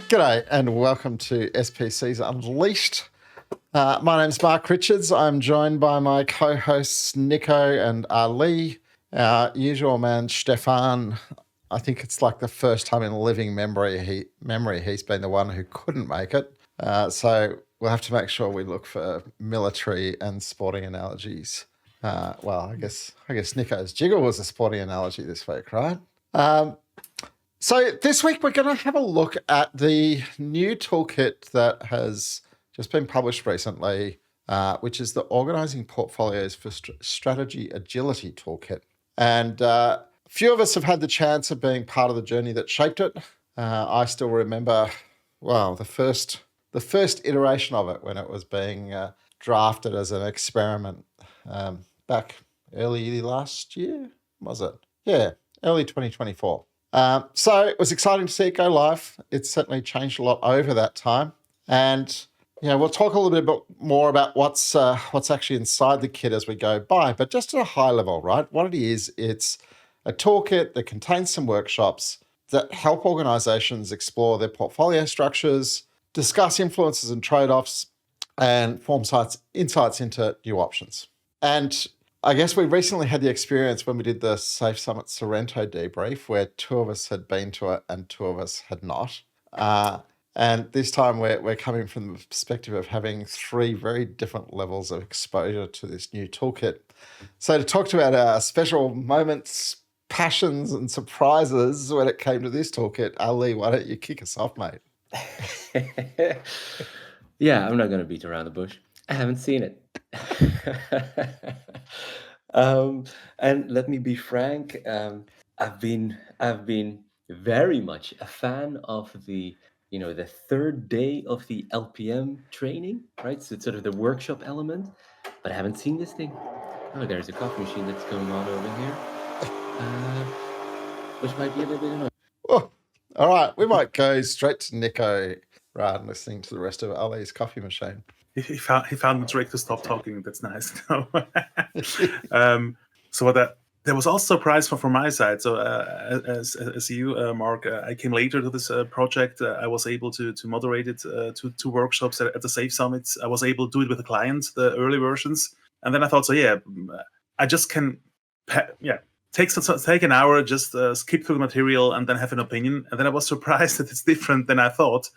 G'day and welcome to SPCs Unleashed. My name's Mark Richards. I'm joined by my co-hosts Niko and Ali. Our usual man Stefan. I think it's like the first time in living memory he's been the one who couldn't make it. So we'll have to make sure we look for military and sporting analogies. I guess Niko's jiggle was a sporting analogy this week, right? So this week we're going to have a look at the new toolkit that has just been published recently, which is the Organising Portfolios for Strategy Agility Toolkit. And a few of us have had the chance of being part of the journey that shaped it. I still remember, the first iteration of it when it was being drafted as an experiment back early last year, was it? Yeah, early 2024. So it was exciting to see it go live. It's certainly changed a lot over that time. And, we'll talk a little bit more about what's actually inside the kit as we go by, but just at a high level, right? What it is, it's a toolkit that contains some workshops that help organizations explore their portfolio structures, discuss influences and trade-offs, and form insights into new options. And I guess we recently had the experience when we did the Safe Summit Sorrento debrief where two of us had been to it and two of us had not. And this time we're coming from the perspective of having three very different levels of exposure to this new toolkit. So to talk about our special moments, passions and surprises when it came to this toolkit, Ali, why don't you kick us off, mate? Yeah, I'm not going to beat around the bush. I haven't seen it. And let me be frank, I've been very much a fan of the third day of the LPM training, right? So it's sort of the workshop element, but I haven't seen this thing. Oh, there's a coffee machine that's going on over here, which might be a little bit annoying. Oh, all right, we might go straight to Niko rather than listening to the rest of Ali's coffee machine. He found the trick to stop talking. That's nice. There was also a surprise from my side. So as you, Mark, I came later to this project. I was able to moderate it to two workshops at the Safe Summits. I was able to do it with the clients, the early versions. And then I thought, I just can, take an hour, just skip through the material and then have an opinion. And then I was surprised that it's different than I thought.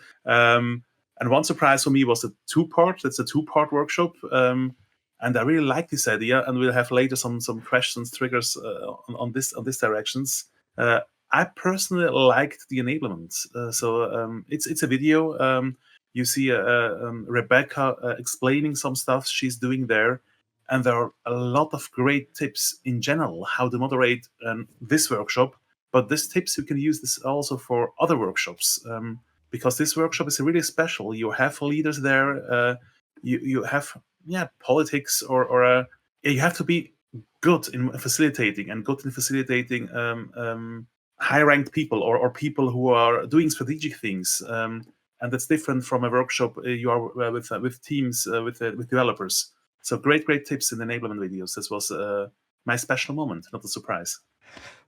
And one surprise for me was the two-part. It's a two-part workshop. And I really like this idea. And we'll have later some questions, triggers on this directions. I personally liked the enablement. It's a video. You see Rebecca explaining some stuff she's doing there. And there are a lot of great tips in general, how to moderate this workshop. But these tips, you can use this also for other workshops. Because this workshop is really special. You have leaders there. You have politics or you have to be good in facilitating high-ranked people or people who are doing strategic things. And that's different from a workshop you are with teams, with developers. So great tips in the enablement videos. This was my special moment, not a surprise.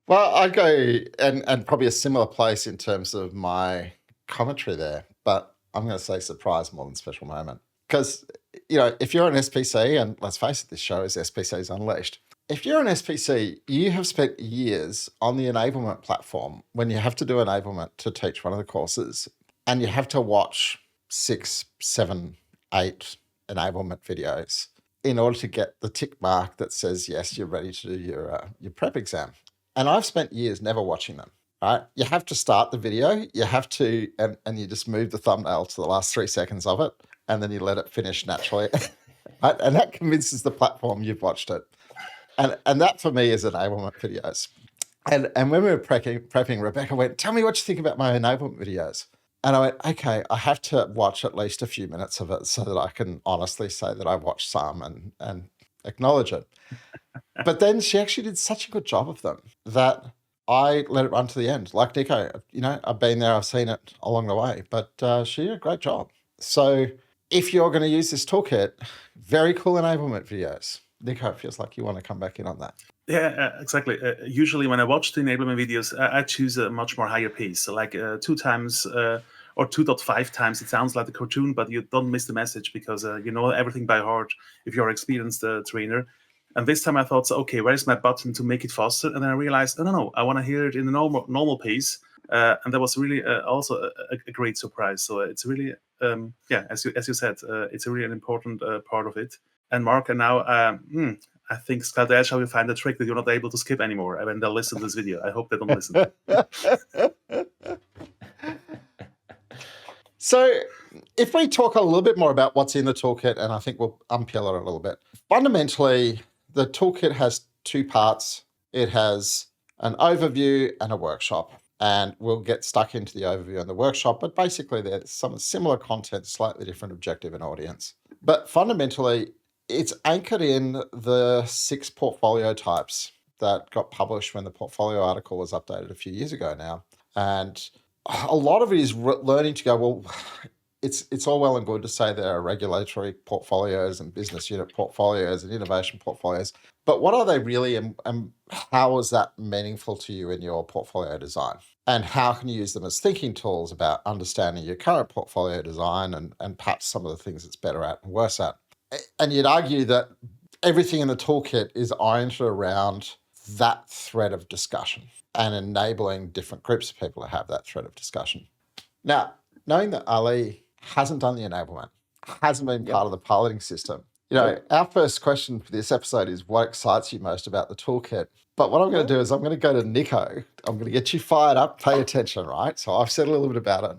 Well, I'd go and probably a similar place in terms of my commentary there, but I'm going to say surprise more than special moment. Because, if you're an SPC, and let's face it, this show is SPCs Unleashed. If you're an SPC, you have spent years on the enablement platform when you have to do enablement to teach one of the courses, and you have to watch 6, 7, 8 enablement videos in order to get the tick mark that says, yes, you're ready to do your prep exam. And I've spent years never watching them. Right, you have to start the video. You have to, and you just move the thumbnail to the last 3 seconds of it, and then you let it finish naturally. Right? And that convinces the platform you've watched it. And that for me is enablement videos. And when we were prepping, Rebecca went, "Tell me what you think about my enablement videos." And I went, "Okay, I have to watch at least a few minutes of it so that I can honestly say that I watched some and acknowledge it." But then she actually did such a good job of them that I let it run to the end. Like Niko, I've been there, I've seen it along the way, but she did a great job. So if you're going to use this toolkit, very cool enablement videos. Niko, it feels like you want to come back in on that. Yeah, exactly. Usually when I watch the enablement videos, I choose a much more higher pace, so like 2 times or or 2.5 times. It sounds like a cartoon, but you don't miss the message because you know everything by heart if you're an experienced trainer. And this time I thought, so, okay, where's my button to make it faster? And then I realized, no, I want to hear it in a normal pace. And that was really also a great surprise. So it's really, as you said, it's a really an important part of it. And Mark, and now I think Skaldesha will find a trick that you're not able to skip anymore when they'll listen to this video. I hope they don't listen. So if we talk a little bit more about what's in the toolkit, and I think we'll unpeel it a little bit. Fundamentally, the toolkit has two parts. It has an overview and a workshop. And we'll get stuck into the overview and the workshop, but basically there's some similar content, slightly different objective and audience. But fundamentally, it's anchored in the 6 portfolio types that got published when the portfolio article was updated a few years ago now. And a lot of it is learning to go, well, it's all well and good to say there are regulatory portfolios and business unit portfolios and innovation portfolios, but what are they really, and how is that meaningful to you in your portfolio design? And how can you use them as thinking tools about understanding your current portfolio design and perhaps some of the things it's better at and worse at? And you'd argue that everything in the toolkit is oriented around that thread of discussion and enabling different groups of people to have that thread of discussion. Now, knowing that Ali hasn't done the enablement, hasn't been part of the piloting system, our first question for this episode is what excites you most about the toolkit? But what I'm going to do is I'm going to go to Niko. I'm going to get you fired up. Pay attention, right? So I've said a little bit about it.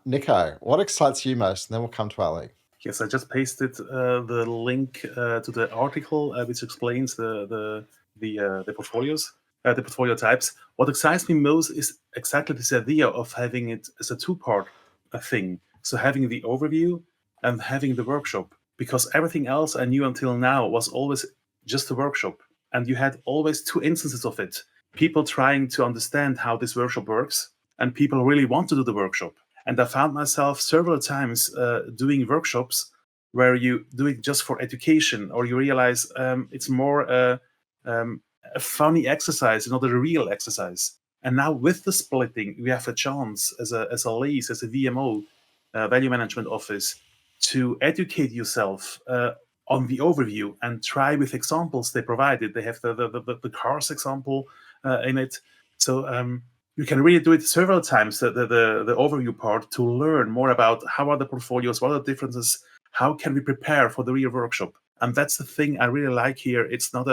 Niko, what excites you most? And then we'll come to Ali. Yes, I just pasted the link to the article which explains the portfolios, the portfolio types. What excites me most is exactly this idea of having it as a two-part thing. So having the overview and having the workshop, because everything else I knew until now was always just a workshop. And you had always 2 instances of it. People trying to understand how this workshop works, and people really want to do the workshop. And I found myself several times doing workshops where you do it just for education, or you realize it's more a funny exercise, not a real exercise. And now with the splitting, we have a chance as a LACE, as a VMO, Value Management Office, to educate yourself on the overview and try with examples they provided. They have the cars example in it. So you can really do it several times, the overview part, to learn more about how are the portfolios, what are the differences, how can we prepare for the real workshop. And that's the thing I really like here. It's not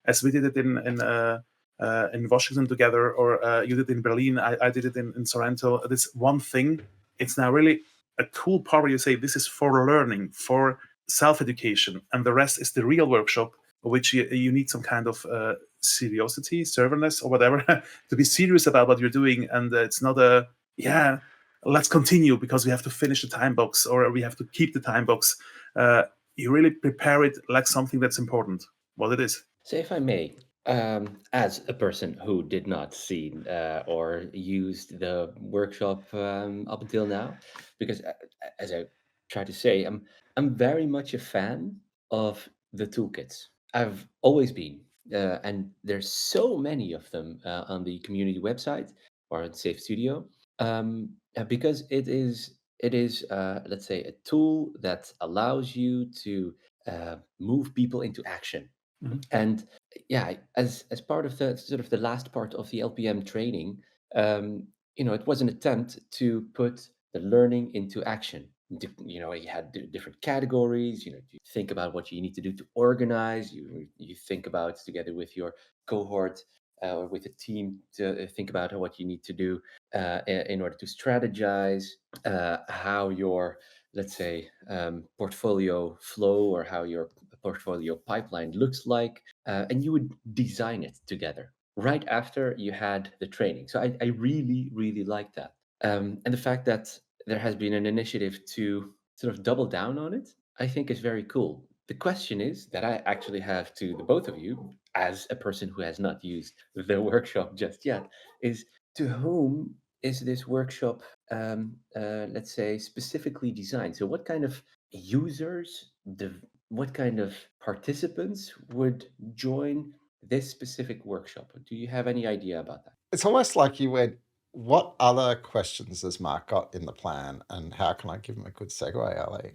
as we did it in Washington together, or you did it in Berlin, I did it in Sorrento. This one thing, it's now really a cool part where you say this is for learning, for self-education, and the rest is the real workshop, which you need some kind of seriousity, serverness, or whatever, to be serious about what you're doing. And it's not let's continue because we have to finish the time box, or we have to keep the time box. You really prepare it like something that's important, what it is. So if I may, as a person who did not see or used the workshop up until now, because as I try to say, I'm very much a fan of the toolkits. I've always been, and there's so many of them on the community website or on Safe Studio, because it is let's say a tool that allows you to move people into action. Mm-hmm. And as part of the sort of the last part of the LPM training, it was an attempt to put the learning into action. You had different categories. You think about what you need to do to organize. You think about, together with your cohort or with a team, to think about what you need to do in order to strategize, how your, let's say, portfolio flow, or how your portfolio pipeline looks like, and you would design it together right after you had the training. So I really, really like that. And the fact that there has been an initiative to sort of double down on it, I think is very cool. The question is that I actually have to the both of you, as a person who has not used the workshop just yet, is to whom is this workshop, let's say, specifically designed? So what kind of users, what kind of participants would join this specific workshop? Do you have any idea about that? It's almost like you went what other questions has Mark got in the plan, and how can I give him a good segue, Ali?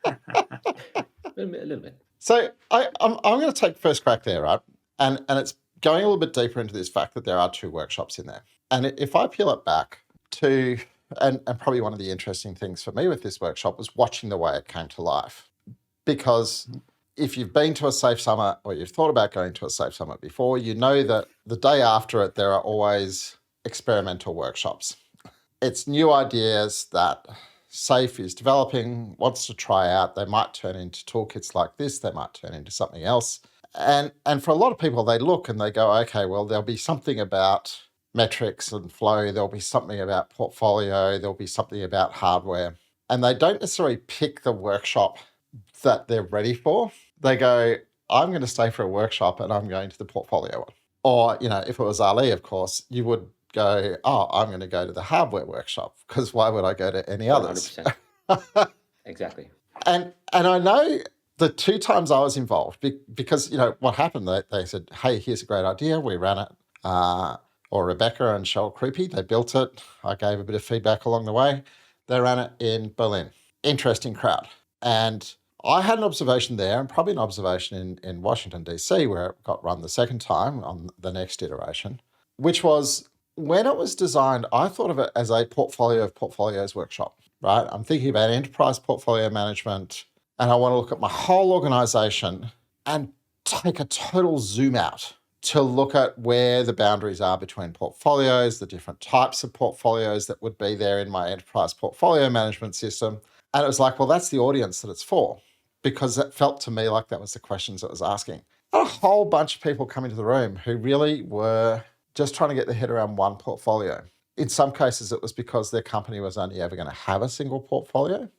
A little bit. So I'm going to take first crack there, right? And it's going a little bit deeper into this fact that there are 2 workshops in there. And if I peel it back to, and probably one of the interesting things for me with this workshop was watching the way it came to life. Because if you've been to a Safe Summit or you've thought about going to a Safe Summit before, you know that the day after it, there are always experimental workshops. It's new ideas that Safe is developing, wants to try out. They might turn into toolkits like this. They might turn into something else. And for a lot of people, they look and they go, okay, well, there'll be something about metrics and flow. There'll be something about portfolio. There'll be something about hardware. And they don't necessarily pick the workshop that they're ready for. They go, I'm going to stay for a workshop and I'm going to the portfolio one. Or, if it was Ali, of course, you would go, oh, I'm going to go to the hardware workshop, because why would I go to any others? 100%. Exactly. And I know the 2 times I was involved, because, what happened, they said, hey, here's a great idea. We ran it. Or Rebecca and Cheryl Creepy, they built it. I gave a bit of feedback along the way. They ran it in Berlin. Interesting crowd. And I had an observation there, and probably an observation in Washington, D.C., where it got run the second time on the next iteration, which was when it was designed, I thought of it as a portfolio of portfolios workshop, right? I'm thinking about enterprise portfolio management, and I want to look at my whole organization and take a total zoom out to look at where the boundaries are between portfolios, the different types of portfolios that would be there in my enterprise portfolio management system. And it was like, well, that's the audience that it's for, because it felt to me like that was the questions it was asking. A whole bunch of people come into the room who really were just trying to get their head around one portfolio. In some cases, it was because their company was only ever going to have a single portfolio.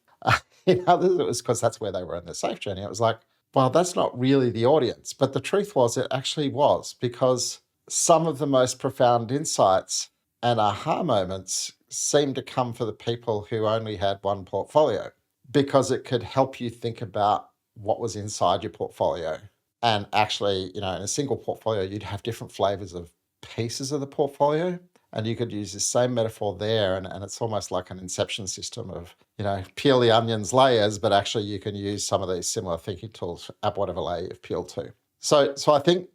In others, it was because that's where they were in their safe journey. It was like, well, that's not really the audience. But the truth was, it actually was, because some of the most profound insights and aha moments seemed to come for the people who only had one portfolio, because it could help you think about what was inside your portfolio. And actually, in a single portfolio, you'd have different flavors of pieces of the portfolio. And you could use the same metaphor there. And it's almost like an inception system of, peel the onion's layers, but actually you can use some of these similar thinking tools at whatever layer you've peeled to. So I think,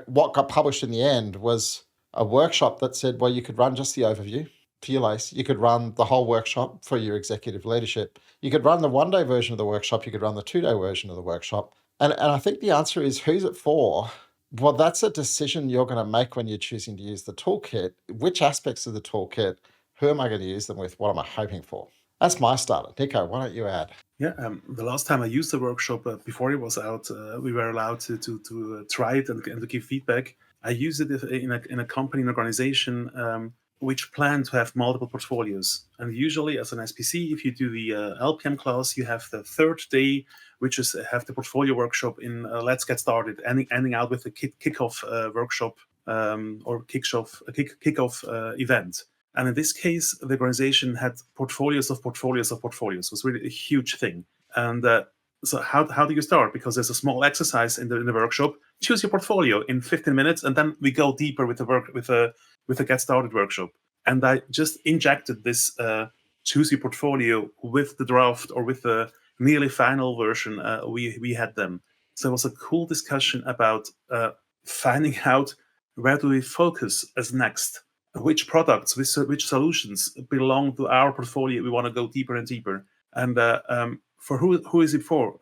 what got published in the end was a workshop that said, well, you could run just the overview for your LACE. You could run the whole workshop for your executive leadership. You could run the 1-day version of the workshop. You could run the 2-day version of the workshop. And I think the answer is, who's it for? Well, that's a decision you're going to make when you're choosing to use the toolkit. Which aspects of the toolkit? Who am I going to use them with? What am I hoping for? That's my starter. Niko, why don't you add? Yeah, the last time I used the workshop, before it was out, we were allowed to try it and to give feedback. I used it in a company, an organization, which plan to have multiple portfolios. And usually as an SPC, if you do the LPM class, you have the 3rd day, which is have the portfolio workshop in Let's Get Started, ending out with a kickoff workshop or kickoff event. And in this case, the organization had portfolios of portfolios of portfolios. It was really a huge thing. And so how do you start? Because there's a small exercise in the workshop. Choose your portfolio in 15 minutes, and then we go deeper with the Get Started workshop. And I just injected this choose your portfolio with the draft or with the nearly final version. We had them. So it was a cool discussion about finding out where do we focus as next. Which products, which solutions belong to our portfolio? We want to go deeper and deeper. And for who is it for?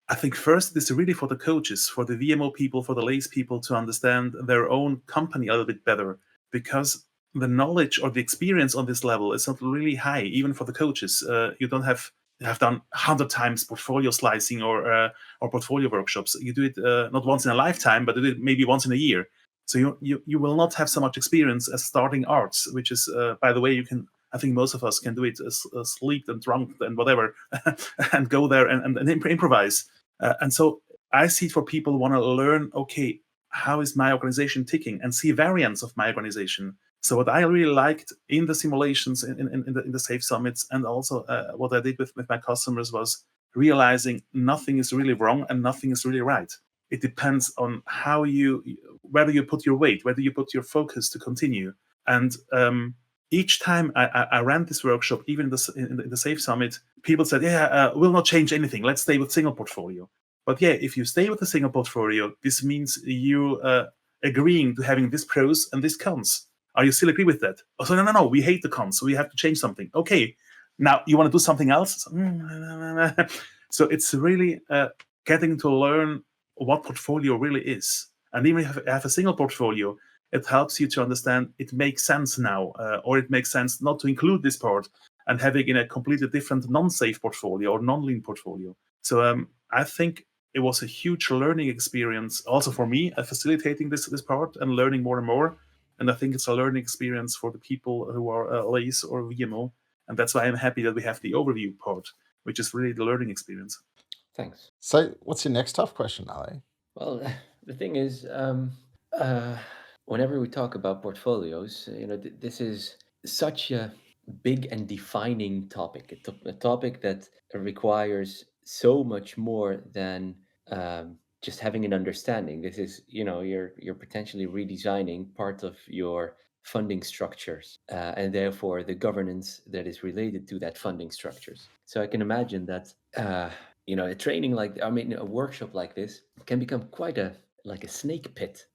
I think first it's really for the coaches, for the VMO people, for the LACE people to understand their own company a little bit better, because the knowledge or the experience on this level is not really high, even for the coaches. You don't have done 100 times portfolio slicing or portfolio workshops. You do it not once in a lifetime, but maybe once in a year. So you will not have so much experience as starting arts, which is, by the way, I think most of us can do it asleep and drunk and whatever, and go there and improvise. And so I see it for people who want to learn, okay, how is my organization ticking, and see variants of my organization. So what I really liked in the simulations, in the Safe Summits, and also what I did with my customers was realizing nothing is really wrong and nothing is really right. It depends on whether you put your weight, whether you put your focus to continue. And each time I ran this workshop, even in the Safe Summit, people said, we'll not change anything. Let's stay with single portfolio. But yeah, if you stay with a single portfolio, this means you agreeing to having this pros and this cons. Are you still agree with that? Oh, so no, we hate the cons, so we have to change something. Okay, now you want to do something else? So it's really getting to learn what portfolio really is. And even if you have a single portfolio, it helps you to understand it makes sense now, or it makes sense not to include this part and having in a completely different non-safe portfolio or non-lean portfolio. So I think it was a huge learning experience also for me, facilitating this part and learning more and more. And I think it's a learning experience for the people who are LAs or VMO. And that's why I'm happy that we have the overview part, which is really the learning experience. Thanks. So what's your next tough question, Ali? Well, the thing is, whenever we talk about portfolios, this is such a big and defining topic, a topic that requires so much more than just having an understanding. This is, you're potentially redesigning part of your funding structures and therefore the governance that is related to that funding structures. So I can imagine that a training a workshop like this can become quite a snake pit,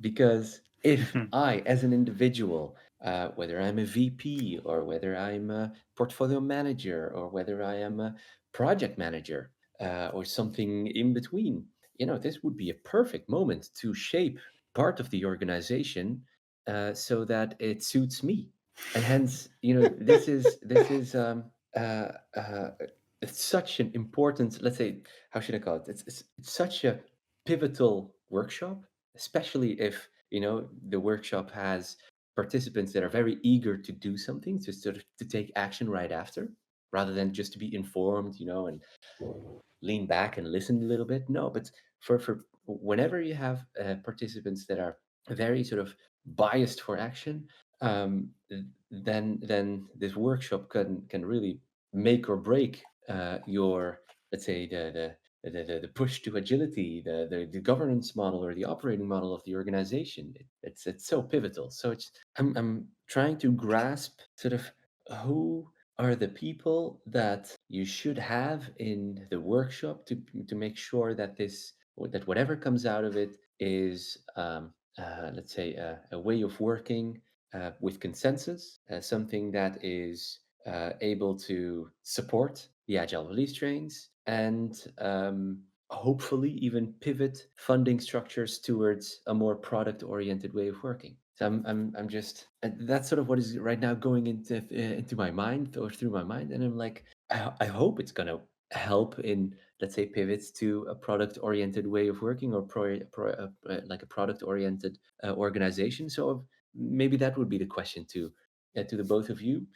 because if I, as an individual, whether I'm a VP or whether I'm a portfolio manager or whether I am a project manager or something in between, this would be a perfect moment to shape part of the organization so that it suits me. And hence, this is it's such an important, let's say, how should I call it? It's such a pivotal workshop, especially if the workshop has participants that are very eager to do something, to sort of to take action right after, rather than just to be informed, and lean back and listen a little bit. No, but for whenever you have participants that are very sort of biased for action, then this workshop can really make or break your, let's say, the push to agility, the governance model or the operating model of the organization. It's so pivotal. So I'm trying to grasp sort of who are the people that you should have in the workshop to make sure that that whatever comes out of it is let's say a way of working with consensus, something that is able to support the agile release trains and hopefully even pivot funding structures towards a more product-oriented way of working. So I'm just that's sort of what is right now going into my mind or through my mind, and I'm like, I hope it's gonna help in, let's say, pivots to a product-oriented way of working or like a product-oriented organization. So maybe that would be the question to the both of you.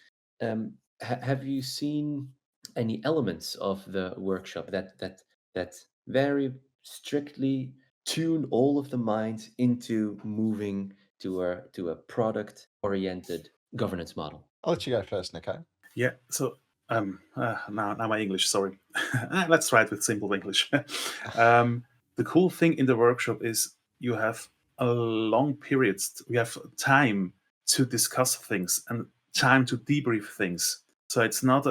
Have you seen any elements of the workshop that very strictly tune all of the minds into moving to a product-oriented governance model? I'll let you go first, Niko. Yeah. So now my English. Sorry. Let's try it with simple English. The cool thing in the workshop is you have a long periods. We have time to discuss things and time to debrief things. So it's not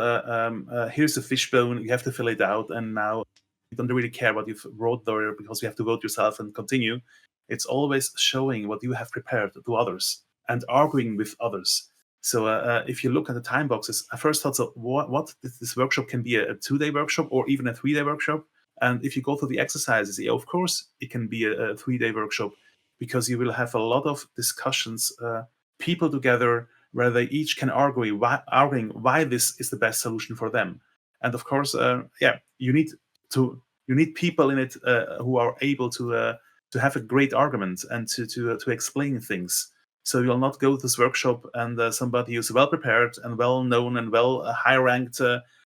here's a fishbone, you have to fill it out, and now you don't really care what you've wrote there because you have to vote yourself and continue. It's always showing what you have prepared to others and arguing with others. So if you look at the time boxes, I first thought, so what this workshop can be a 2-day workshop or even a 3-day workshop. And if you go through the exercises, yeah, of course, it can be a 3-day workshop, because you will have a lot of discussions, people together, where they each can arguing why this is the best solution for them. And of course, you need people in it who are able to have a great argument and to explain things. So you'll not go to this workshop and somebody who's well prepared and well known and well high ranked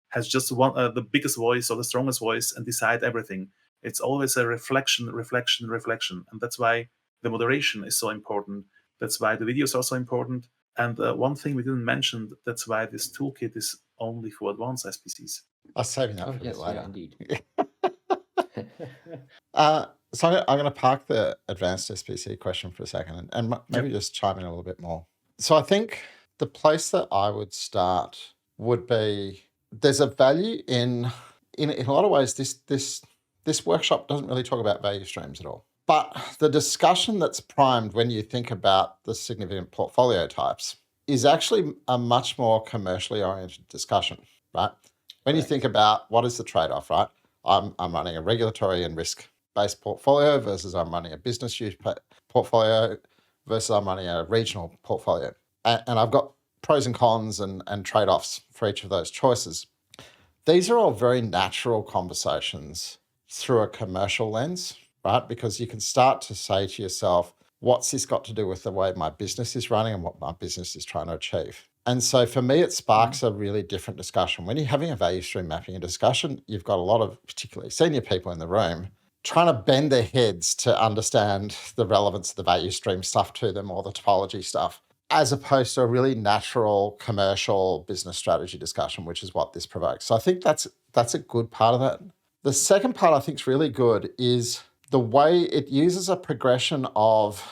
has just the biggest voice or the strongest voice and decide everything. It's always a reflection, and that's why the moderation is so important. That's why the videos are so important. And one thing we didn't mention, that's why this toolkit is only for advanced SPCs. I'll save that for a bit yes, later. yeah, indeed. So I'm going to park the advanced SPC question for a second and maybe just chime in a little bit more. So I think the place that I would start would be there's a value in a lot of ways. This workshop doesn't really talk about value streams at all. But the discussion that's primed when you think about the significant portfolio types is actually a much more commercially oriented discussion, right? When you think about what is the trade-off, right? I'm running a regulatory and risk-based portfolio versus I'm running a business use portfolio versus I'm running a regional portfolio. And I've got pros and cons and trade-offs for each of those choices. These are all very natural conversations through a commercial lens, right? Because you can start to say to yourself, what's this got to do with the way my business is running and what my business is trying to achieve? And so for me, it sparks a really different discussion. When you're having a value stream mapping discussion, you've got a lot of particularly senior people in the room trying to bend their heads to understand the relevance of the value stream stuff to them or the topology stuff, as opposed to a really natural commercial business strategy discussion, which is what this provokes. So I think that's a good part of that. The second part I think is really good is the way it uses a progression of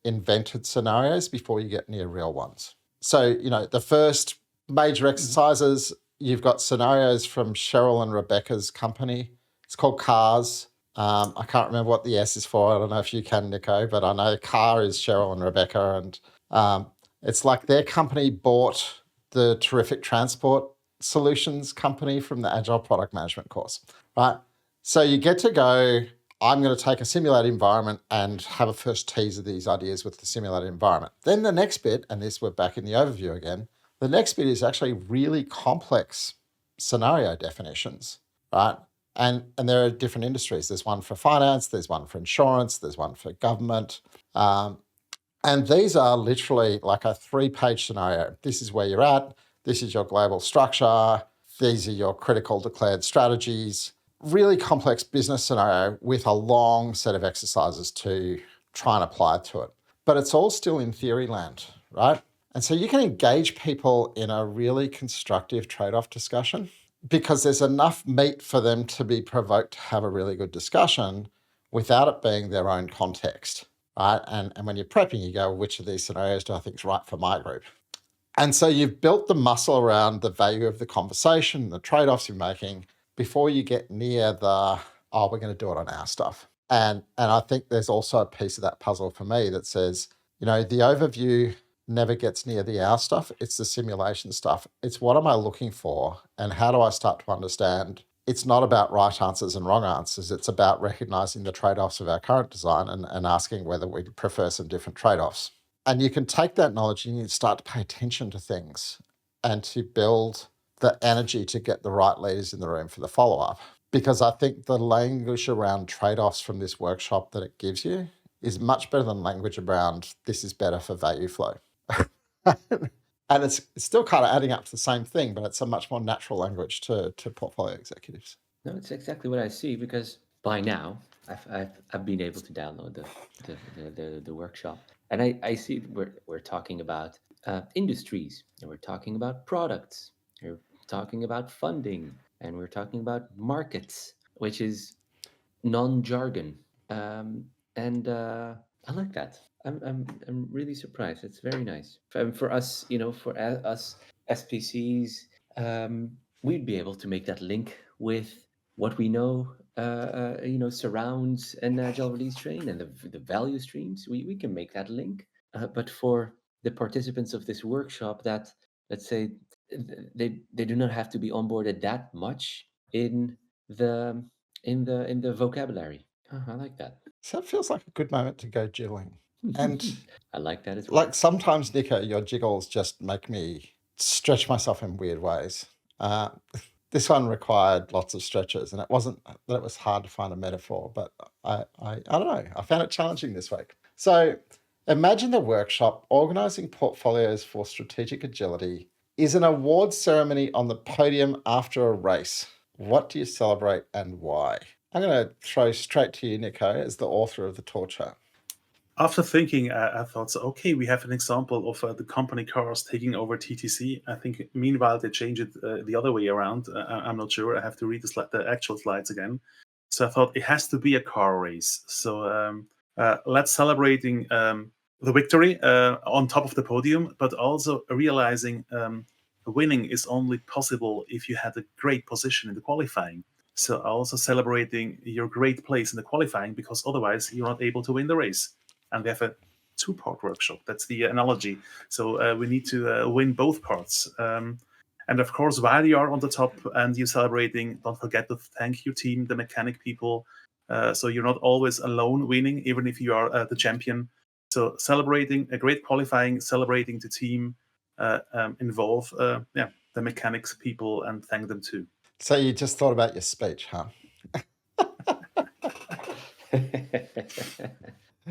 invented scenarios before you get near real ones. So, the first major exercises, you've got scenarios from Cheryl and Rebecca's company. It's called CARS. I can't remember what the S is for. I don't know if you can, Niko, but I know CAR is Cheryl and Rebecca. And it's like their company bought the terrific transport solutions company from the Agile Product Management course, right? So you get to go, I'm going to take a simulated environment and have a first tease of these ideas with the simulated environment. Then the next bit, and this we're back in the overview again, the next bit is actually really complex scenario definitions, right? And there are different industries. There's one for finance, there's one for insurance, there's one for government. And these are literally like a 3-page scenario. This is where you're at. This is your global structure. These are your critical declared strategies. Really complex business scenario with a long set of exercises to try and apply to it. But it's all still in theory land, right? And so you can engage people in a really constructive trade-off discussion because there's enough meat for them to be provoked to have a really good discussion without it being their own context, right? And when you're prepping, you go, which of these scenarios do I think is right for my group? And so you've built the muscle around the value of the conversation, the trade-offs you're making before you get near the, we're going to do it on our stuff. And I think there's also a piece of that puzzle for me that says, the overview never gets near the our stuff. It's the simulation stuff. It's what am I looking for and how do I start to understand it's not about right answers and wrong answers. It's about recognizing the trade-offs of our current design and asking whether we prefer some different trade-offs. And you can take that knowledge and you start to pay attention to things and to build the energy to get the right leaders in the room for the follow-up. Because I think the language around trade-offs from this workshop that it gives you is much better than language around this is better for value flow. And it's still kind of adding up to the same thing, but it's a much more natural language to portfolio executives. No, it's exactly what I see because by now I've been able to download the workshop, and I see we're talking about industries, and we're talking about products, we're talking about funding, and we're talking about markets, which is non-jargon, and I like that. I'm really surprised. It's very nice. For us, for us SPCs, we'd be able to make that link with what we know, surrounds an agile release train and the value streams. We can make that link. But for the participants of this workshop, that let's say they do not have to be onboarded that much in the vocabulary. I like that. So it feels like a good moment to go jiggling. And I like that as well. Like sometimes, Niko, your jiggles just make me stretch myself in weird ways. This one required lots of stretches, and it wasn't that it was hard to find a metaphor, but I don't know. I found it challenging this week. So imagine the workshop, Organising Portfolios for Strategic Agility, is an awards ceremony on the podium after a race. What do you celebrate and why? I'm going to throw straight to you, Niko, as the author of the tour chart. After thinking, I thought, so, okay, we have an example of the company cars taking over TTC. I think meanwhile they change it the other way around. I'm not sure. I have to read the actual slides again. So I thought it has to be a car race. So let's celebrating victory on top of the podium, but also realizing winning is only possible if you had a great position in the qualifying. So also celebrating your great place in the qualifying, because otherwise you're not able to win the race. And we have a two-part workshop. That's the analogy. So we need to win both parts. And of course, while you are on the top and you're celebrating, don't forget to thank your team, the mechanic people. So you're not always alone winning, even if you are the champion. So celebrating a great qualifying, celebrating the team, involve the mechanics people and thank them too. So you just thought about your speech, huh?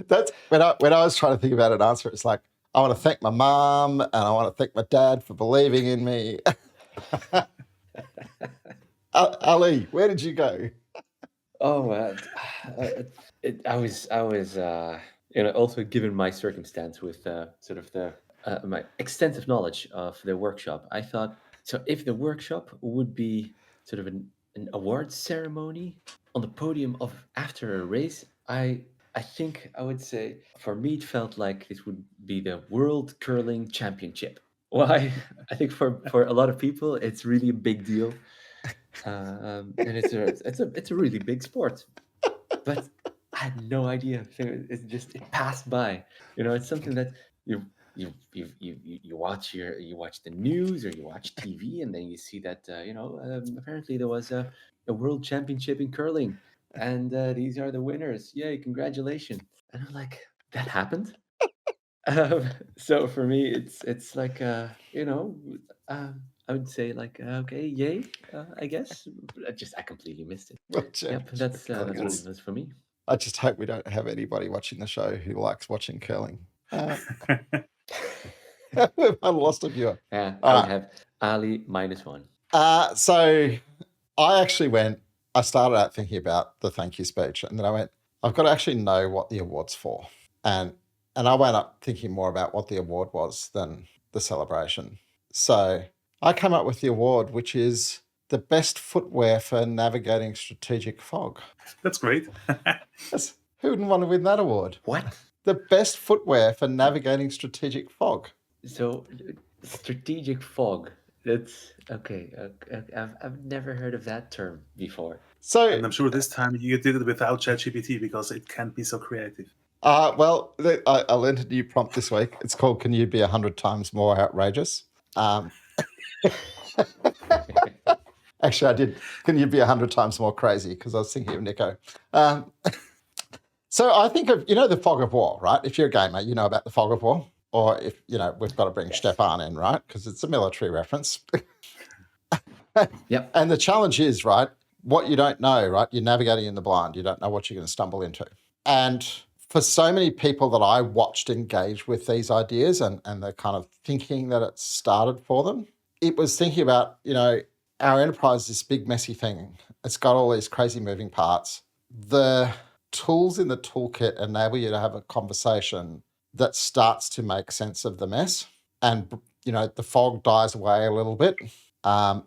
That's when I was trying to think about an answer. It's like, I want to thank my mom and I want to thank my dad for believing in me. Ali, where did you go? Oh, I was also given my circumstance with sort of my extensive knowledge of the workshop. I thought, so if the workshop would be sort of an award ceremony on the podium of after a race, I think I would say for me it felt like this would be the World Curling Championship. Why? I think for a lot of people it's really a big deal, and it's a really big sport. But I had no idea. So it passed by. It's something that you watch the news or you watch TV, and then you see that apparently there was a world championship in curling, and these are the winners. Yay! Congratulations! And I'm like, that happened. So for me, it's like I would say like okay, yay, I guess. I completely missed it. Yep, that's what it was for me. I just hope we don't have anybody watching the show who likes watching curling. We've lost a viewer. Yeah, I would have Ali -1. So I actually I started out thinking about the thank you speech, and then I went, I've got to actually know what the award's for. And I went up thinking more about what the award was than the celebration. So I came up with the award, which is the best footwear for navigating strategic fog. That's great. Yes. Who wouldn't want to win that award? What? The best footwear for navigating strategic fog. So, strategic fog. That's okay. I've never heard of that term before. So, and I'm sure this time you did it without ChatGPT because it can't be so creative. Well, I learned a new prompt this week. It's called, "Can you be 100 times more outrageous?" Actually, I did. Can you be 100 times more crazy? Because I was thinking of Niko. So I think of, the fog of war, right? If you're a gamer, you know about the fog of war. Or if, we've got to bring Stefan in, right? Because it's a military reference. Yep. And the challenge is, right, what you don't know, right? You're navigating in the blind. You don't know what you're going to stumble into. And for so many people that I watched engage with these ideas and the kind of thinking that it started for them, it was thinking about, our enterprise is this big, messy thing. It's got all these crazy moving parts. The tools in the toolkit enable you to have a conversation that starts to make sense of the mess. And, the fog dies away a little bit. And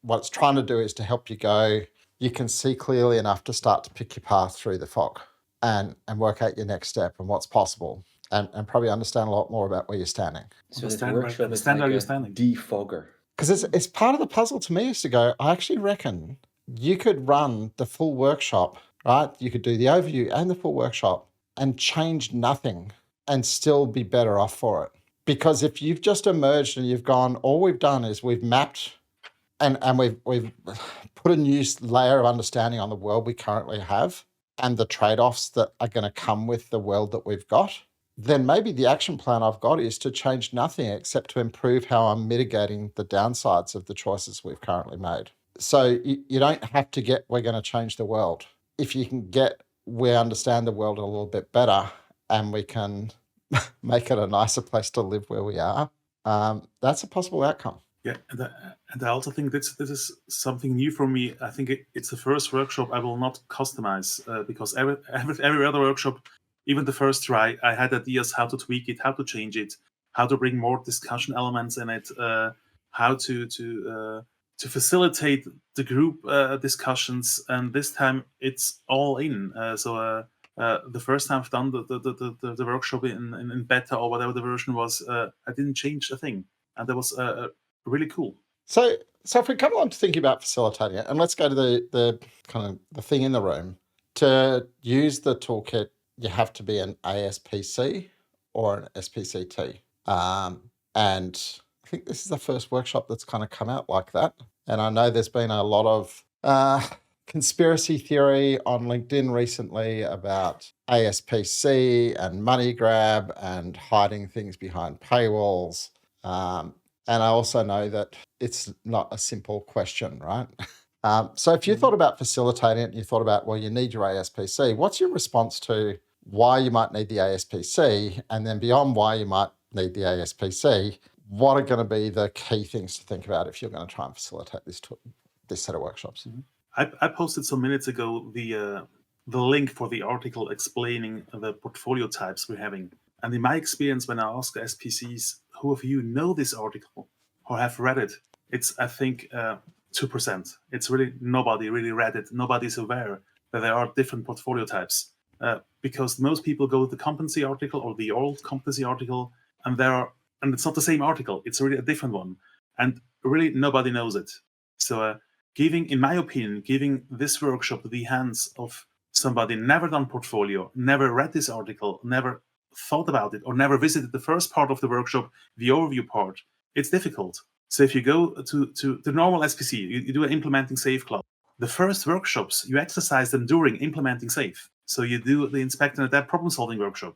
what it's trying to do is to help you go, you can see clearly enough to start to pick your path through the fog and work out your next step and what's possible and probably understand a lot more about where you're standing. So this workshop is like a defogger. Because it's part of the puzzle to me is to go, I actually reckon you could run the full workshop, right? You could do the overview and the full workshop and change nothing and still be better off for it. Because if you've just emerged and you've gone, all we've done is we've mapped and we've put a new layer of understanding on the world we currently have and the trade-offs that are going to come with the world that we've got, then maybe the action plan I've got is to change nothing except to improve how I'm mitigating the downsides of the choices we've currently made. So you don't have to get, we're going to change the world. If you can get, we understand the world a little bit better and we can make it a nicer place to live where we are, that's a possible outcome. Yeah, and I also think this is something new for me. I think it's the first workshop I will not customize because every other workshop, even the first try, I had ideas how to tweak it, how to change it, how to bring more discussion elements in it, how to facilitate the group discussions. And this time it's all in. So The first time I've done the workshop in beta or whatever the version was, I didn't change a thing, and that was really cool. So if we come on to thinking about facilitating it, and let's go to the kind of the thing in the room. To use the toolkit, you have to be an ASPC or an SPCT. And I think this is the first workshop that's kind of come out like that. And I know there's been a lot of conspiracy theory on LinkedIn recently about ASPC and money grab and hiding things behind paywalls. And I also know that it's not a simple question, right? So if you thought about facilitating it and you thought about, well, you need your ASPC, what's your response to why you might need the ASPC? And then beyond why you might need the ASPC, what are going to be the key things to think about if you're going to try and facilitate this set of workshops? I posted some minutes ago the link for the article explaining the portfolio types we're having. And in my experience, when I ask SPCs, who of you know this article or have read it, it's, I think, 2%. It's really nobody really read it. Nobody's aware that there are different portfolio types. Because most people go to the competency article or the old competency article, and it's not the same article. It's really a different one. And really nobody knows it. So in my opinion, giving this workshop the hands of somebody never done portfolio, never read this article, never thought about it, or never visited the first part of the workshop, the overview part, it's difficult. So if you go to the normal SPC, you do an implementing safe class. The first workshops, you exercise them during implementing safe. So you do the inspect and adapt problem solving workshop.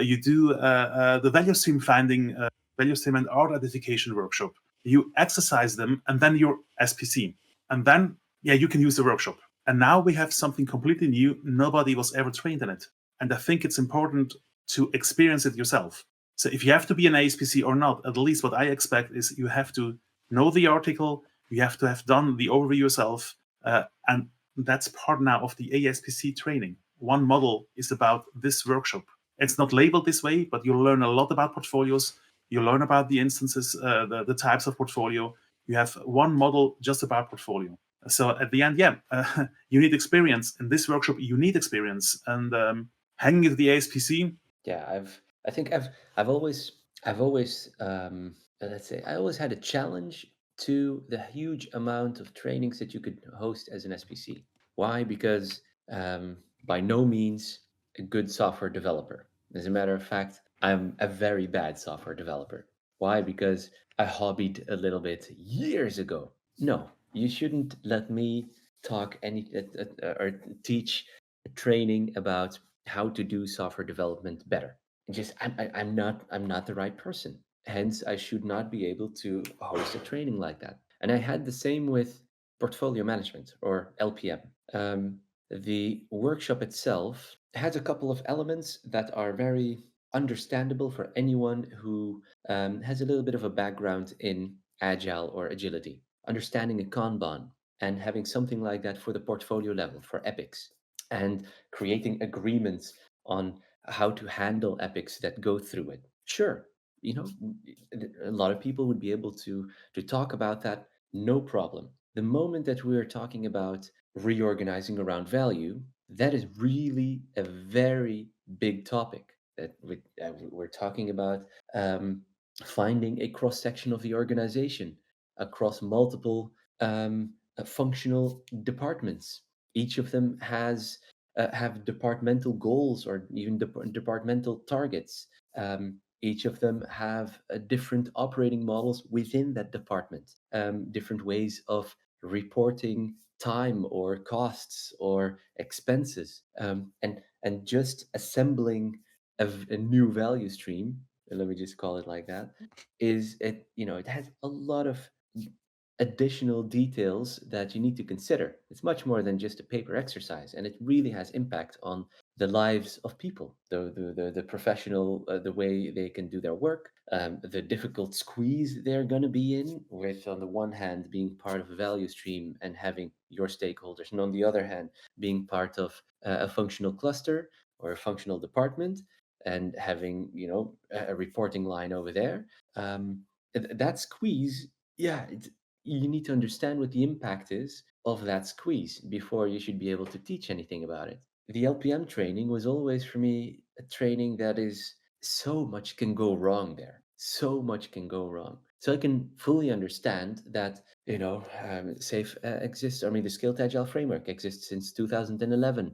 You do the value stream finding, value stream and art identification workshop. You exercise them, and then your SPC. And then, you can use the workshop. And now we have something completely new. Nobody was ever trained in it. And I think it's important to experience it yourself. So if you have to be an ASPC or not, at least what I expect is you have to know the article, you have to have done the overview yourself, and that's part now of the ASPC training. One model is about this workshop. It's not labeled this way, but you'll learn a lot about portfolios. You learn about the instances, the types of portfolio. You have one model just about portfolio. So at the end, you need experience. In this workshop, you need experience. And hanging at the ASPC. Yeah, I've always let's say I always had a challenge to the huge amount of trainings that you could host as an SPC. Why? Because by no means a good software developer. As a matter of fact, I'm a very bad software developer. Why? Because I hobbied a little bit years ago. No, you shouldn't let me talk or teach a training about how to do software development better. I'm not the right person. Hence, I should not be able to host a training like that. And I had the same with portfolio management or LPM. The workshop itself has a couple of elements that are very understandable for anyone who has a little bit of a background in agile or agility. Understanding a Kanban and having something like that for the portfolio level for epics, and creating agreements on how to handle epics that go through it. Sure, a lot of people would be able to talk about that, no problem. The moment that we are talking about reorganizing around value, that is really a very big topic that we're talking about finding a cross section of the organization across multiple functional departments. Each of them have departmental goals or even departmental targets. Each of them have different operating models within that department, different ways of reporting time or costs or expenses, and just assembling a new value stream. Let me just call it like that. It has a lot of additional details that you need to consider. It's much more than just a paper exercise, and it really has impact on the lives of people, the professional, the way they can do their work, the difficult squeeze they're going to be in, with on the one hand being part of a value stream and having your stakeholders, and on the other hand being part of a functional cluster or a functional department and having a reporting line over there. That squeeze, yeah, you need to understand what the impact is of that squeeze before you should be able to teach anything about it. the LPM training was always for me a training that is so much can go wrong there. So much can go wrong. So I can fully understand that, SAFE exists. I mean, the Skilled Agile framework exists since 2011.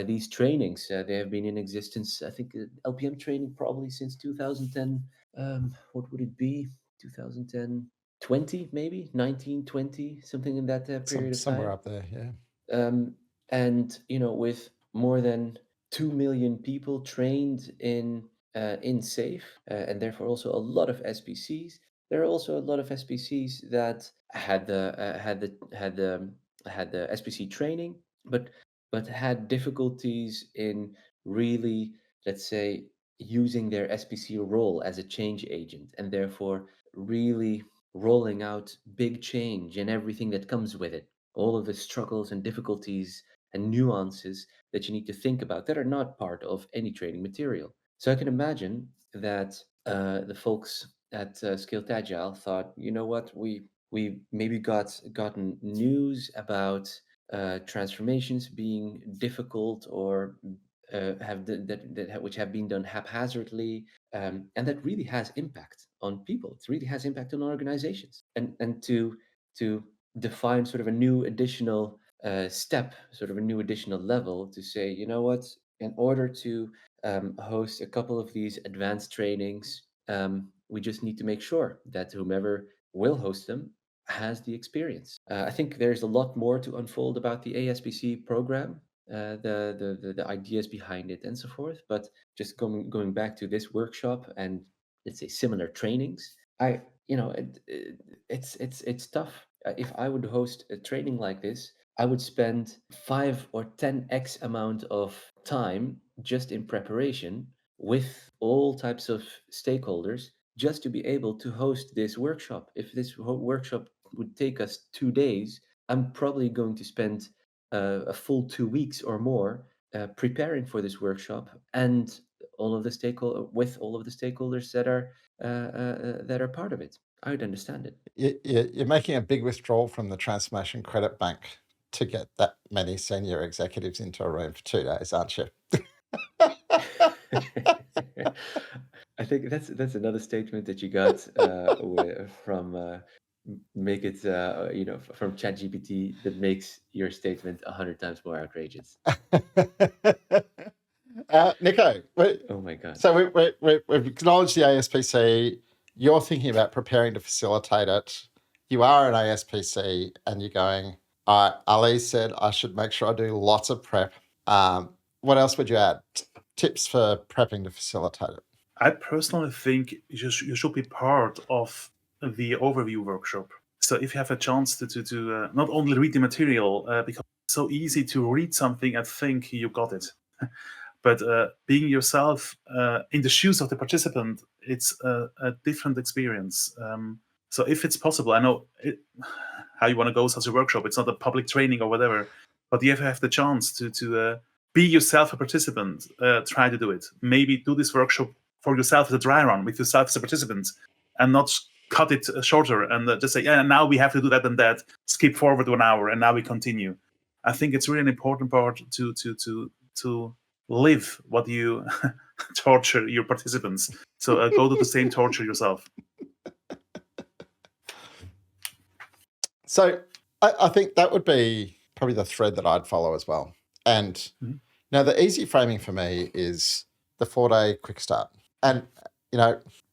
These trainings, they have been in existence, I think, LPM training probably since 2010. What would it be? 2020, maybe 1920, something in that period of Somewhere time. up there, yeah. And with more than 2 million people trained in SAFE, and therefore also a lot of SPCs. There are also a lot of SPCs that had the SPC training, but had difficulties in really, let's say, using their SPC role as a change agent, and therefore really rolling out big change and everything that comes with it, all of the struggles and difficulties and nuances that you need to think about that are not part of any training material. So I can imagine that the folks at Skilled Agile thought, you know what, we maybe gotten news about transformations being difficult, or which have been done haphazardly, and that really has impact on people. It really has impact on organizations, and to define sort of a new additional step, sort of a new additional level to say, you know what, in order to host a couple of these advanced trainings, we just need to make sure that whomever will host them has the experience. I think there's a lot more to unfold about the ASPC program, the ideas behind it and so forth. But just going back to this workshop and, let's say, similar trainings, it's tough. If I would host a training like this, I would spend 5 or 10x amount of time just in preparation with all types of stakeholders, just to be able to host this workshop. If this workshop would take us 2 days, I'm probably going to spend a full 2 weeks or more preparing for this workshop, and all of the stakeholders that are part of it. I would understand it. You're making a big withdrawal from the Transformation Credit Bank to get that many senior executives into a room for 2 days, aren't you? I think that's another statement that you got from make it from ChatGPT, that makes your statement 100 times more outrageous. Niko, Oh my god. so we've acknowledged the ASPC. You're thinking about preparing to facilitate it. You are an ASPC, and you're going, all right, Ali said I should make sure I do lots of prep. What else would you add? Tips for prepping to facilitate it? I personally think you should be part of the overview workshop. So if you have a chance to not only read the material, because it's so easy to read something and think you got it, but being yourself in the shoes of the participant, it's a different experience. So if it's possible, I know how you want to go such a workshop. It's not a public training or whatever, but you have the chance to be yourself a participant. Try to do it. Maybe do this workshop for yourself as a dry run, with yourself as a participant, and not cut it shorter and just say, yeah, now we have to do that and that, skip forward 1 hour, and now we continue. I think it's really an important part to live what you torture your participants. So go to the same torture yourself. So I think that would be probably the thread that I'd follow as well. And now the easy framing for me is the 4-day quick start. And,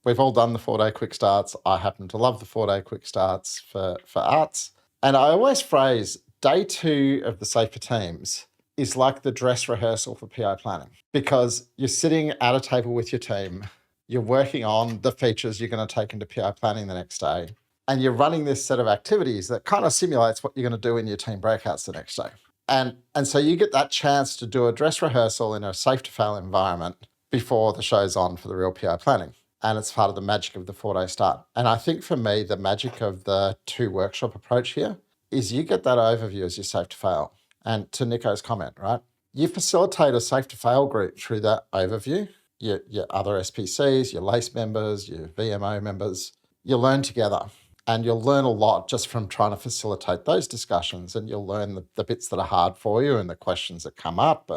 we've all done the 4-day quick starts. I happen to love the 4-day quick starts for arts. And I always phrase day 2 of the Safer Teams is like the dress rehearsal for PI planning, because you're sitting at a table with your team, you're working on the features you're going to take into PI planning the next day, and you're running this set of activities that kind of simulates what you're going to do in your team breakouts the next day. And so you get that chance to do a dress rehearsal in a safe to fail environment before the show's on for the real PI planning. And it's part of the magic of the 4-day start. And I think for me, the magic of the 2 workshop approach here is you get that overview as your safe to fail. And to Niko's comment, right? You facilitate a safe to fail group through that overview. Your other SPCs, your LACE members, your VMO members, you learn together. And you'll learn a lot just from trying to facilitate those discussions, and you'll learn the bits that are hard for you and the questions that come up.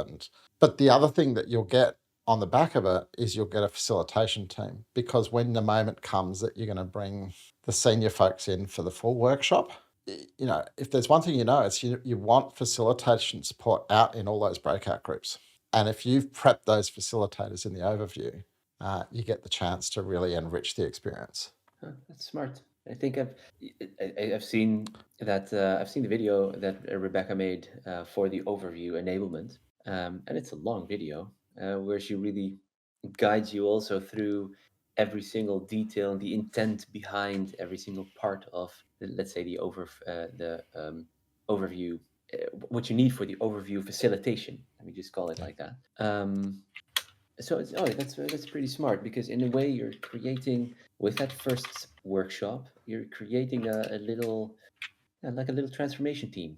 But the other thing that you'll get on the back of it is you'll get a facilitation team, because when the moment comes that you're going to bring the senior folks in for the full workshop, if there's one thing it's you want facilitation support out in all those breakout groups. And if you've prepped those facilitators in the overview, you get the chance to really enrich the experience. That's smart. I think I've seen that I've seen the video that Rebecca made for the overview enablement, and it's a long video where she really guides you also through every single detail and the intent behind every single part of, let's say, the overview, what you need for the overview facilitation. Let me just call it like that. So that's pretty smart, because in a way you're creating, with that first workshop, you're creating a little transformation team,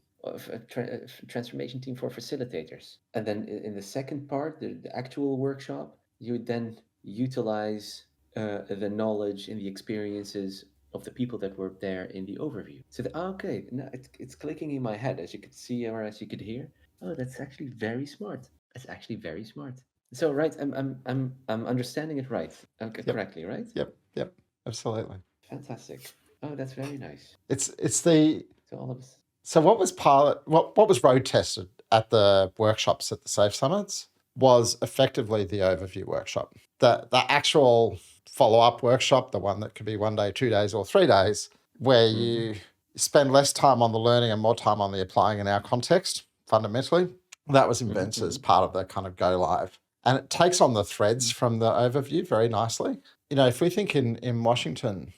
transformation team for facilitators. And then in the second part, the actual workshop, you would then utilize the knowledge and the experiences of the people that were there in the overview. So okay, now it's clicking in my head, as you could see or as you could hear. Oh, that's actually very smart. That's actually very smart. So right, I'm understanding it right, correctly, right? Yep, absolutely. Fantastic. Oh, that's very nice. It's the So all of us. So what was road tested at the workshops at the Safe Summits was effectively the overview workshop. The actual follow-up workshop, the one that could be 1 day, 2 days, or 3 days, where you spend less time on the learning and more time on the applying in our context, fundamentally, that was invented as part of the kind of go live. And it takes on the threads from the overview very nicely. If we think in Washington,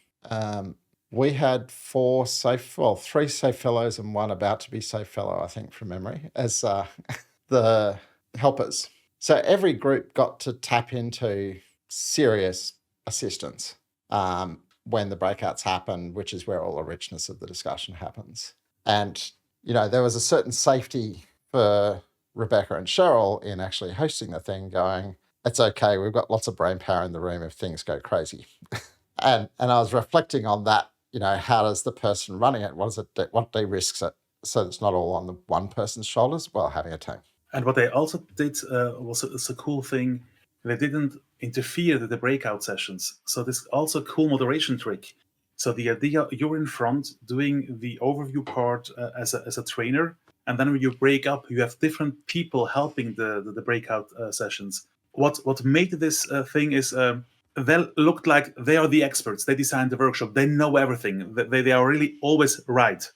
we had 3 safe fellows and 1 about to be safe fellow, I think, from memory, as the helpers. So every group got to tap into serious assistance when the breakouts happen, which is where all the richness of the discussion happens. And, there was a certain safety for Rebecca and Cheryl in actually hosting the thing, going, it's okay, we've got lots of brain power in the room if things go crazy. and I was reflecting on that. How does the person running it, what de-risks it, so it's not all on the one person's shoulders? Well, having a team. And what they also did was a cool thing. They didn't interfere with the breakout sessions. So this is also a cool moderation trick. So the idea, you're in front doing the overview part as a trainer, and then when you break up, you have different people helping the breakout sessions. What made this thing is they looked like they are the experts. They designed the workshop. They know everything. They are really always right.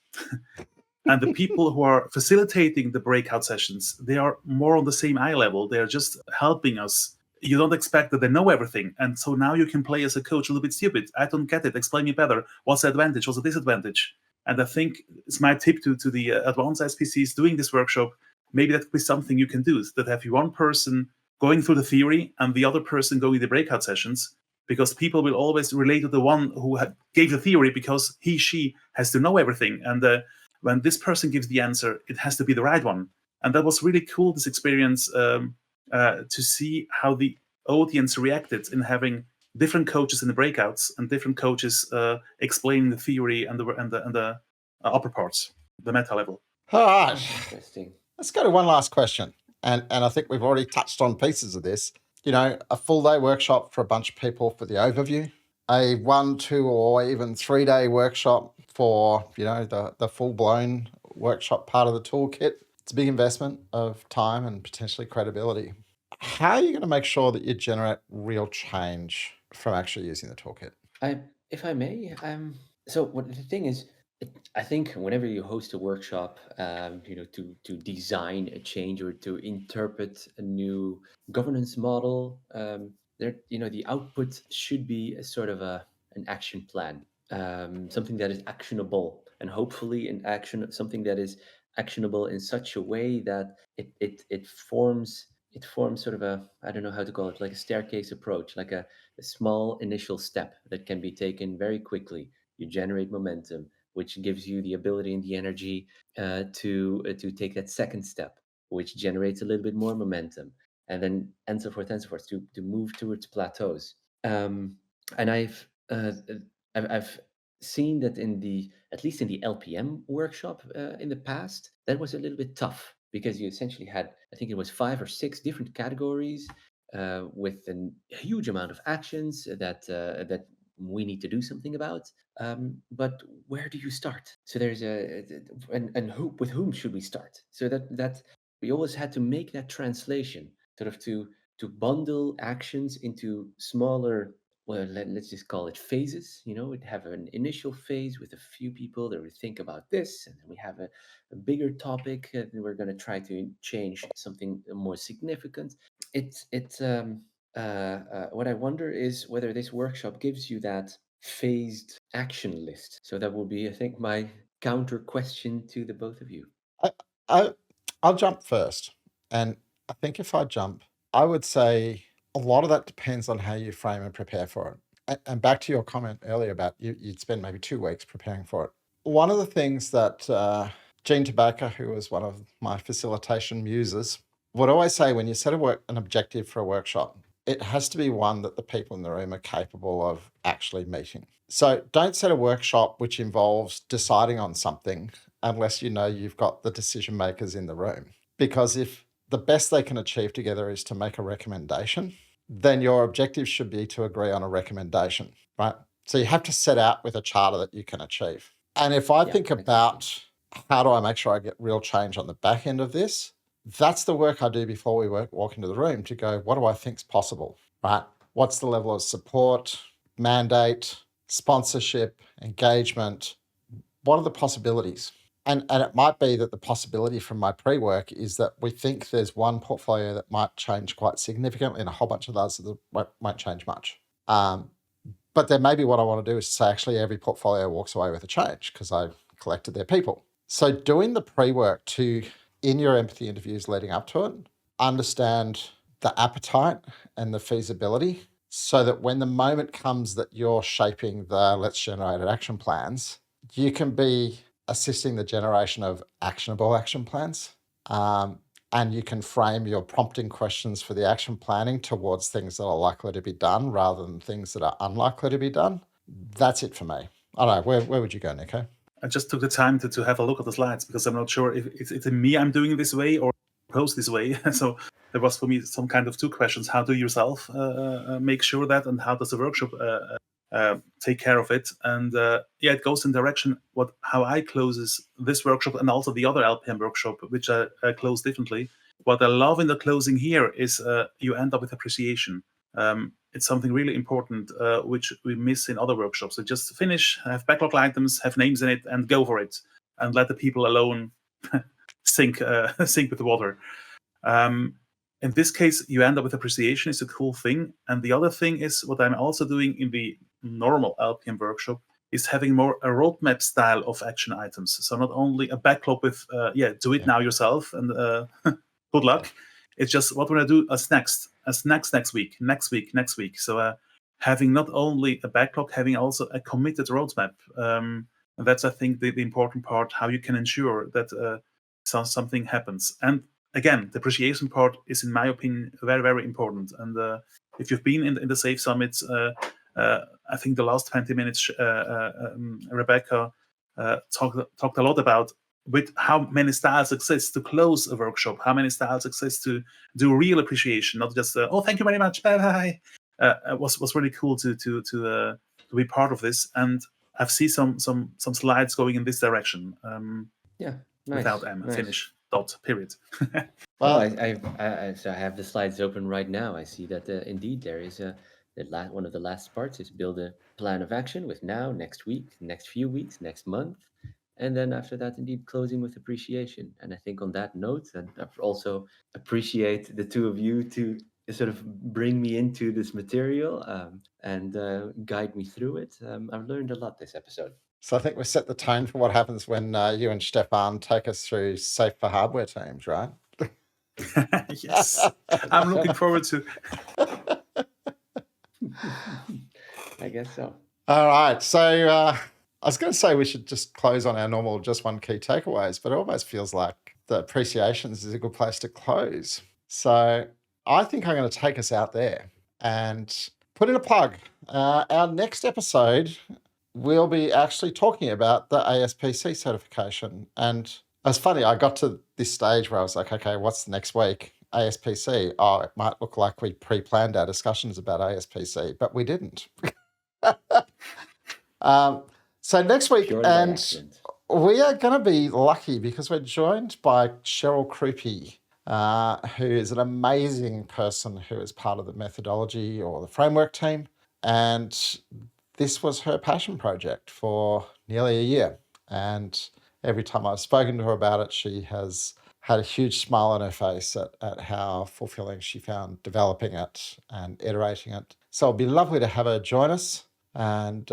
And the people who are facilitating the breakout sessions, they are more on the same eye level. They are just helping us. You don't expect that they know everything. And so now you can play as a coach a little bit stupid. I don't get it. Explain me better. What's the advantage? What's the disadvantage? And I think it's my tip to the advanced SPCs doing this workshop. Maybe that could be something you can do, that have you one person going through the theory and the other person going the breakout sessions, because people will always relate to the one who gave the theory, because she has to know everything. And when this person gives the answer, it has to be the right one. And that was really cool, this experience, to see how the audience reacted in having different coaches in the breakouts and different coaches explaining the theory and the upper parts, the meta level. All right. Interesting. Let's go to one last question. And I think we've already touched on pieces of this. A full day workshop for a bunch of people for the overview, a 1, 2, or even 3 day workshop for, the full blown workshop part of the toolkit. It's a big investment of time and potentially credibility. How are you going to make sure that you generate real change from actually using the toolkit? If I may, so what the thing is, I think whenever you host a workshop, to design a change or to interpret a new governance model, the output should be a sort of an action plan, something that is actionable, and hopefully something that is actionable in such a way that it forms sort of I don't know how to call it, like a staircase approach, like a small initial step that can be taken very quickly. You generate momentum, which gives you the ability and the energy to take that second step, which generates a little bit more momentum, and so forth to move towards plateaus. And I've seen that at least in the LPM workshop in the past, that was a little bit tough because you essentially had, I think it was 5 or 6 different categories with a huge amount of actions that we need to do something about. But where do you start? So there's and who, with whom should we start? So that we always had to make that translation, sort of to bundle actions into smaller, well, let's just call it phases. We'd have an initial phase with a few people that would think about this, and then we have a bigger topic, and we're going to try to change something more significant. It's what I wonder is whether this workshop gives you that phased action list. So that will be, I think, my counter question to the both of you. I, I'll jump first. And I think if I jump, I would say a lot of that depends on how you frame and prepare for it. And back to your comment earlier about you'd spend maybe 2 weeks preparing for it. One of the things that Jean Tobacco, who was one of my facilitation muses, would always say when you set an objective for a workshop, it has to be one that the people in the room are capable of actually meeting. So don't set a workshop which involves deciding on something unless you know you've got the decision makers in the room. Because if the best they can achieve together is to make a recommendation, then your objective should be to agree on a recommendation, right? So you have to set out with a charter that you can achieve. And if I think about how do I make sure I get real change on the back end of this, that's the work I do before we walk into the room to go, what do I think is possible, right? What's the level of support, mandate, sponsorship, engagement? What are the possibilities? And it might be that the possibility from my pre-work is that we think there's one portfolio that might change quite significantly and a whole bunch of others that won't change much. But then maybe what I want to do is say, actually, every portfolio walks away with a change because I collected their people. So doing the pre-work in your empathy interviews leading up to it, understand the appetite and the feasibility so that when the moment comes that you're shaping the let's generate action plans, you can be assisting the generation of actionable action plans. And you can frame your prompting questions for the action planning towards things that are likely to be done rather than things that are unlikely to be done. That's it for me. I don't know. Where would you go, Niko? I just took the time to have a look at the slides because I'm not sure if it's me I'm doing this way or post this way. So there was for me some kind of 2 questions. How do you yourself make sure that, and how does the workshop take care of it? And it goes in direction how I closes this workshop and also the other LPM workshop, which I close differently. What I love in the closing here is you end up with appreciation. It's something really important, which we miss in other workshops. So just finish, have backlog items, have names in it, and go for it, and let the people alone sink with the water. In this case, you end up with appreciation. It's a cool thing. And the other thing is what I'm also doing in the normal LPM workshop is having more a roadmap style of action items. So not only a backlog with, do it now yourself and good luck. It's just what we're going to do as next next week. So having not only a backlog, having also a committed roadmap. And that's, I think, the important part, how you can ensure that something happens. And again, the appreciation part is, in my opinion, very, very important. And if you've been in the SAFE Summits, I think the last 20 minutes, Rebecca talked a lot about with how many styles exist to close a workshop, how many styles exist to do real appreciation, not just thank you very much, bye bye. It was really cool to be part of this, and I've seen some slides going in this direction. Nice. Without finish dot period. Well, so I have the slides open right now. I see that indeed there is one of the last parts is build a plan of action with now, next week, next few weeks, next month. And then after that, indeed, closing with appreciation. And I think on that note, and I also appreciate the 2 of you to sort of bring me into this material and guide me through it. I've learned a lot this episode. So I think we set the tone for what happens when you and Stefan take us through Safe for Hardware teams, right? Yes, I'm looking forward to. I guess so. All right. So I was going to say we should just close on our normal just one key takeaways, but it almost feels like the appreciations is a good place to close. So I think I'm going to take us out there and put in a plug. Our next episode we'll be actually talking about the ASPC certification. And it's funny, I got to this stage where I was like, okay, what's the next week? ASPC. Oh, it might look like we pre-planned our discussions about ASPC, but we didn't. So next week, Purely by and accident. we are going to be lucky because we're joined by Cheryl Krupe, who is an amazing person who is part of the methodology or the framework team. And this was her passion project for nearly a year. And every time I've spoken to her about it, she has had a huge smile on her face at how fulfilling she found developing it and iterating it. So it'll be lovely to have her join us and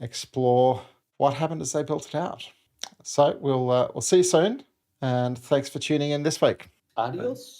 explore what happened as they built it out. So we'll see you soon, and thanks for tuning in this week. Adios.